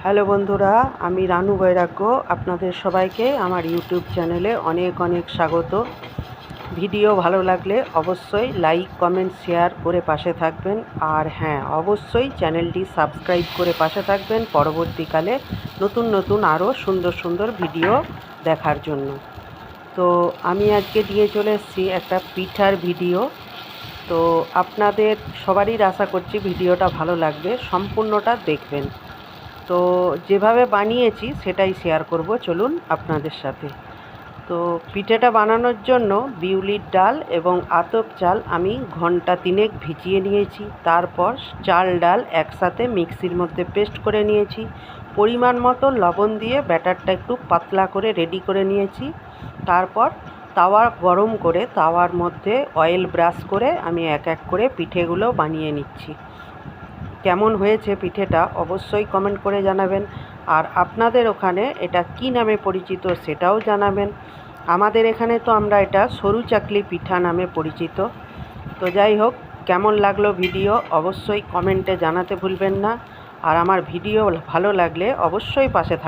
Hello বন্ধুরা, আমি রানু বৈরাগ্য। আপনাদের সবাইকে আমার ইউটিউব চ্যানেলে অনেক অনেক স্বাগত। ভিডিও ভালো লাগলে অবশ্যই লাইক, কমেন্ট, শেয়ার করে পাশে থাকবেন। আর হ্যাঁ, অবশ্যই চ্যানেলটি সাবস্ক্রাইব করে পাশে থাকবেন পরবর্তীকালে নতুন নতুন আরও সুন্দর সুন্দর ভিডিও দেখার জন্য। তো আমি আজকে দিয়ে চলে এসেছি একটা পিঠার ভিডিও। তো আপনাদের সবারই আশা করছি ভিডিওটা ভালো লাগবে, সম্পূর্ণটা দেখবেন। তো যেভাবে বানিয়েছি সেটাই শেয়ার করব, চলুন আপনাদের সাথে। তো পিঠেটা বানানোর জন্য বিউলির ডাল এবং আতপ চাল আমি ঘন্টা তিনেক ভিজিয়ে নিয়েছি। তারপর চাল ডাল একসাথে মিক্সির মধ্যে পেস্ট করে নিয়েছি। পরিমাণ মতো লবণ দিয়ে ব্যাটারটা একটু পাতলা করে রেডি করে নিয়েছি। তারপর তাওয়া গরম করে তাওয়ার মধ্যে অয়েল ব্রাশ করে আমি এক এক করে পিঠেগুলো বানিয়ে নিচ্ছি। কেমন হয়েছে পিঠেটা অবশ্যই কমেন্ট করে জানাবেন। আর আপনাদের ওখানে এটা কী নামে পরিচিত সেটাও জানাবেন। আমাদের এখানে তো আমরা এটা সরু চাকলি পিঠা নামে পরিচিত। তো যাই হোক, কেমন লাগলো ভিডিও অবশ্যই কমেন্টে জানাতে ভুলবেন না। আর আমার ভিডিও ভালো লাগলে অবশ্যই পাশে থাকবেন।